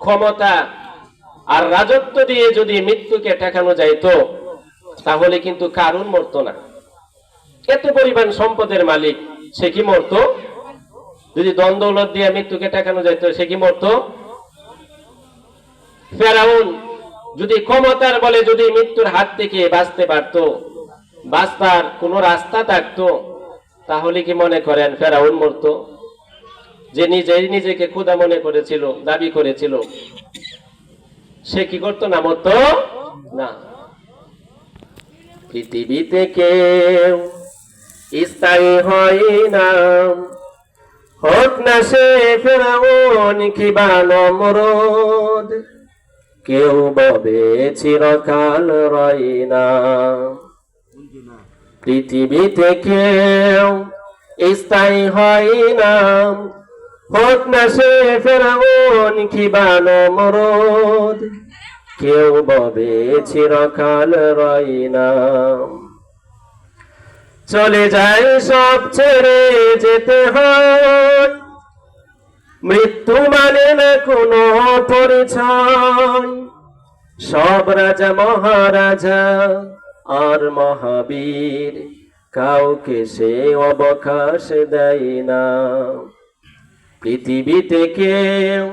ক্ষমতা আর রাজত্ব দিয়ে যদি মৃত্যুকে ঠেকানো যাইতো তাহলে কিন্তু কারুন মরতো না। এত পরিমাণ সম্পদের মালিক, সে কি মরতো? যদি দ্বন্দ্বলত দিয়ে মৃত্যুকে ঠেকানো যাইতো সে কি মরতো? ফেরাউন যদি ক্ষমতার বলে যদি মৃত্যুর হাত থেকে বাঁচতে পারতো, বাঁচবার কোন রাস্তা থাকতো, তাহলে কি মনে করেন ফেরাউন মরতো? যে নিজেকে খোদা মনে করেছিল, দাবি করেছিল, সে কি করতো না? মরতো না। পৃথিবীতে কেউ স্থায়ী হয় না, হোক না সে ফেরাউন কিবা নমরুদ, কেউ ববে চিরকাল রয় না। পৃথিবীতে কেউ স্থায়ী হয় না, হোক না সে ফেরাউন কিবা নমরুদ, কেউ ববে চিরকাল রয় না। চলে যায় সব ছেড়ে যেতে হয়, মৃত্যু মানে না কোনো পরিচয়। সব রাজা মহারাজা আর মহাবীর, কাউকে সে অবকাশ দেয় না। পৃথিবীতে কেউ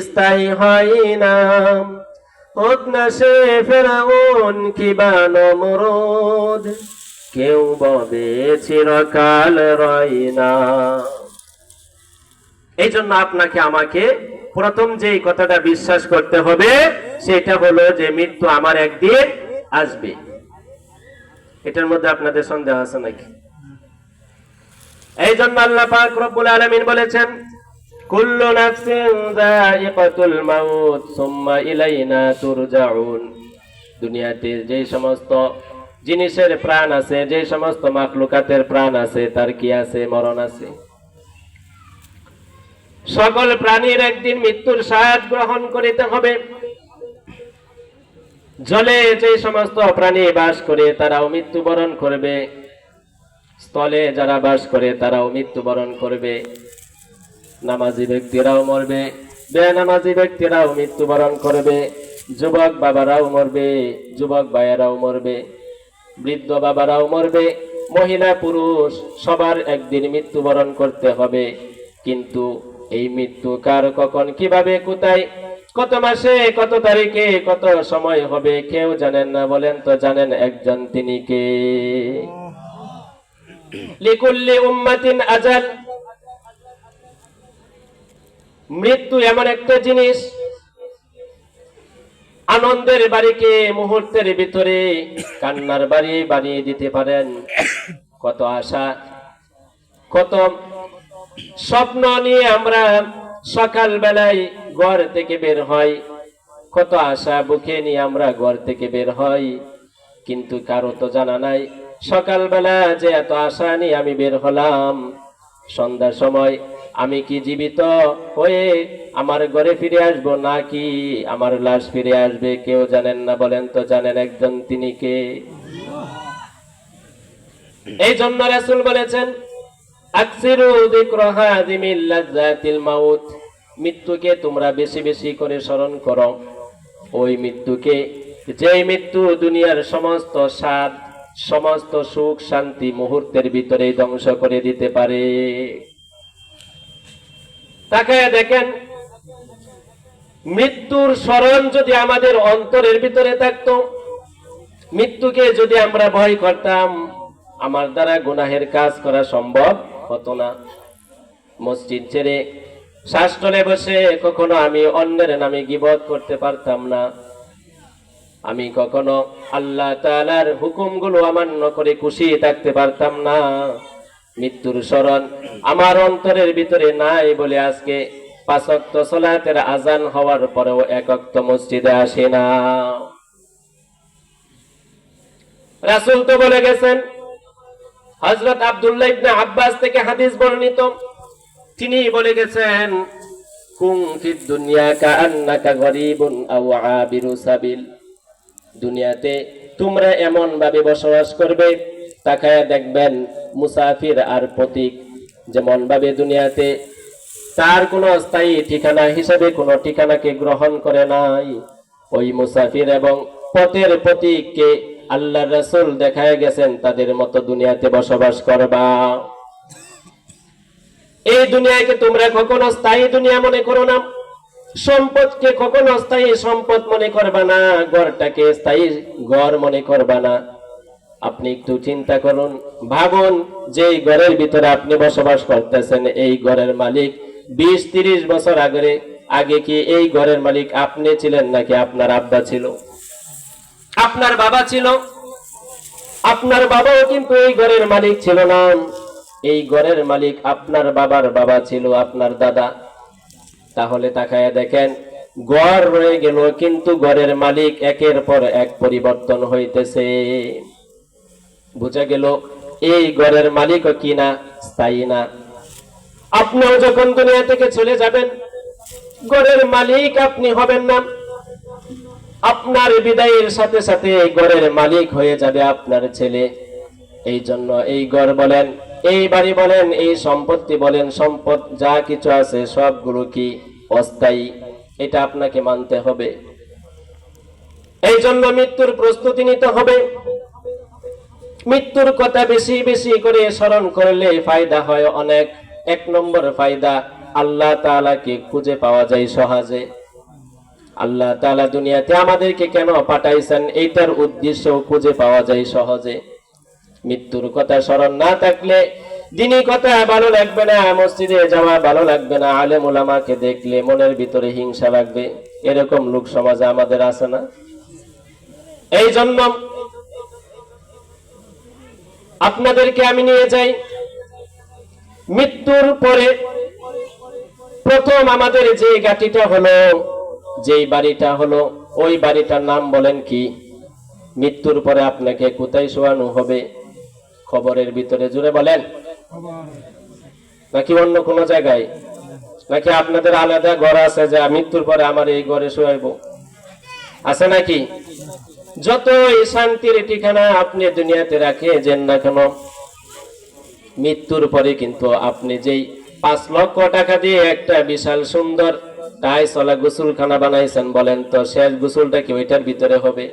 স্থায়ী হয় না, হোক না সে ফেরাউন কিবা নমরুদ, কেউ ববে চিরকাল রয় না। এই জন্য আপনাকে আমাকে প্রথম যে কথাটা বিশ্বাস করতে হবে সেটা হলো যে মৃত্যু আমার একদিন আসবে। এটার মধ্যে আপনাদের সন্দেহ আছে নাকি? এই জন্য আল্লাহ পাক রব্বুল আলামিন বলেছেন, কুল্লু নাফসিন যায়িকাতুল মাউত সুম্মা ইলাইনা তুরজাউন। দুনিয়াতে যে সমস্ত জিনিসের প্রাণ আছে, যে সমস্ত মাখলুকাতের প্রাণ আছে, তার কি আছে? মরণ আছে। সকল প্রাণীর একদিন মৃত্যুর স্বাদ গ্রহণ করিতে হবে। জলে যে সমস্ত প্রাণী বাস করে তারাও মৃত্যুবরণ করবে, স্থলে যারা বাস করে তারাও মৃত্যুবরণ করবে। নামাজি ব্যক্তিরাও মরবে, বেনামাজি ব্যক্তিরাও মৃত্যুবরণ করবে। যুবক বাবারাও মরবে, যুবক ভাইয়েরাও মরবে, বৃদ্ধ বাবারাও মরবে, মহিলা পুরুষ সবার একদিন মৃত্যুবরণ করতে হবে। কিন্তু এই মৃত্যু কার, কখন, কিভাবে, কোথায়, কত মাসে, কত তারিখে, কত সময় হবে কেউ জানেন না। বলেন তো জানেন একজন, তিনি কে? লিকুল্লি উম্মাতিন আজাল। মৃত্যু এমন একটা জিনিস, আনন্দের বাড়িকে মুহূর্তের ভিতরে কান্নার বাড়ি বানিয়ে দিতে পারেন। কত আশা, কত স্বপ্ন নিয়ে আমরা সকাল বেলায় ঘর থেকে বের হই, কত আশা বুকে নিয়ে আমরা ঘর থেকে বের হই, কিন্তু কারো তো জানা নাই সকালবেলা যে এত আশা নিয়ে আমি বের হলাম, সন্ধ্যার সময় আমি কি জীবিত হয়ে আমার ঘরে ফিরে আসবো নাকি আমার লাশ ফিরে আসবে? কেউ জানেন না। বলেন তো জানেন একজন, তিনি কে? এই জন্য রাসূল বলেছেন, আকসিরু যিকরা হাযিমিল লাযযাতিল মাউত। মৃত্যুকে তোমরা বেশি বেশি করে স্মরণ করো। ওই মৃত্যুকে, যেই মৃত্যু দুনিয়ার সমস্ত স্বাদ, সমস্ত সুখ শান্তি মুহূর্তের ভিতরে ধ্বংস করে দিতে পারে। তাকায়া দেখেন, মৃত্যুর স্মরণ যদি আমাদের অন্তরের ভিতরে থাকতো, মৃত্যুকে যদি আমরা ভয় করতাম, আমার দ্বারা গুনাহের কাজ করা সম্ভব হতো না। মসজিদ ছেড়ে শাসটলে বসে কখনো আমি অন্যের নামে গীবত করতে পারতাম না। আমি কখনো আল্লাহ তাআলার হুকুমগুলো অমান্য করে খুশি থাকতে পারতাম না। মৃত্যুর স্মরণ আমার অন্তরের ভিতরে নাই বলে আজকে 5 ওয়াক্ত সালাতের আজান হওয়ার পরেও 1 ওয়াক্ত মসজিদে আসি না। রাসূল তো বলে গেছেন, হযরত আব্দুল্লাহ ইবনে আব্বাস থেকে হাদিস বর্ণিত, তিনি বলে গেছেন, কুন ফিদ দুনিয়া কাআন্নাকা গরীবুন আও আবিরু সাবিল। দুনিয়াতে তোমরা এমন ভাবে বসবাস করবে, তাকায়া দেখবেন মুসাফির আর পথিক যেমন ভাবে দুনিয়াতে তার কোনো স্থায়ী ঠিকানা হিসেবে কোনো ঠিকানাকে গ্রহণ করে নাই। ওই মুসাফির এবং পথের প্রতীককে আল্লাহ রাসূল দেখায় গেছেন, তাদের মতো দুনিয়াতে বসবাস করবা। এই দুনিয়াকে তোমরা কখনো স্থায়ী দুনিয়া মনে করো না, সম্পদকে কখনো স্থায়ী সম্পদ মনে করবা না, ঘরটাকে স্থায়ী ঘর মনে করবা না। আপনি একটু চিন্তা করুন, ভাবুন, যে ঘরের ভিতরে আপনি বসবাস করতেছেন, এই ঘরের মালিক 20-30 বছর আগে কি এই ঘরের মালিক আপনি ছিলেন নাকি আপনার আব্বা ছিল, আপনার বাবা ছিল? আপনার বাবাও কিন্তু এই ঘরের মালিক ছিল না। এই ঘরের মালিক আপনার বাবার বাবা ছিল, আপনার দাদা। তাহলে তাকায়া দেখেন, ঘর রয়ে গেল কিন্তু ঘরের মালিক একের পর এক পরিবর্তন হইতেছে। বুঝা গেল এই ঘরের মালিকও কি না, স্থায়ী না। আপনিও যখন দুনিয়া থেকে চলে যাবেন, ঘরের মালিক আপনি হবেন না। আপনার বিদায়ের সাথে সাথে ঘরের মালিক হয়ে যাবে আপনার ছেলে। এই জন্য এই ঘর বলেন, এই বাড়ি বলেন, এই সম্পত্তি বলেন, সম্পদ যা কিছু আছে সবগুলো কি অস্থায়ী, এটা আপনাকে মানতে হবে। এই জন্য মৃত্যুর প্রস্তুতি নিতে হবে। মৃত্যুর কথা বেশি বেশি করে স্মরণ করলে ফায়দা হয় অনেক। 1 নম্বর ফায়দা, আল্লাহ তাআলাকে খুঁজে পাওয়া যায় সহজে। আল্লাহ তাআলা দুনিয়াতে আমাদেরকে কেন পাঠাইছেন, এইটার উদ্দেশ্য খুঁজে পাওয়া যায় সহজে। মৃত্যুর কথা স্মরণ না থাকলে দিনী কথা ভালো লাগবে না, মসজিদে যাওয়া ভালো লাগবে না, আলেম ওলামাকে দেখলে মনের ভিতরে হিংসা লাগবে। এরকম লোক সমাজে আমাদের আছে না? এই জন্য আপনাদেরকে আমি নিয়ে যাই মৃত্যুর পরে প্রথম আমাদের যে গাটিটা হলো, যেই বাড়িটা হলো, ওই বাড়িটার নাম বলেন কি? মৃত্যুর পরে আপনাকে কোথায় শোয়ানো হবে? খবরের ভিতরে, জুড়ে বলেন, নাকি অন্য কোনো জায়গায়? নাকি আপনাদের আলাদা ঘর আছে যে মৃত্যুর পরে আমার এই ঘরে শোয়াইবো? আছে নাকি? যতই শান্তির ঠিকানা আপনি দুনিয়াতে রাখে যেন না কেন, মৃত্যুর পরে কিন্তু আপনি যেই 5 লক্ষ টাকা দিয়ে একটা বিশাল সুন্দর টাইলস ওয়ালা গোসলখানা বানাইছেন, বলেন তো শেষ গোসলটা কি ওইটার ভিতরে হবে?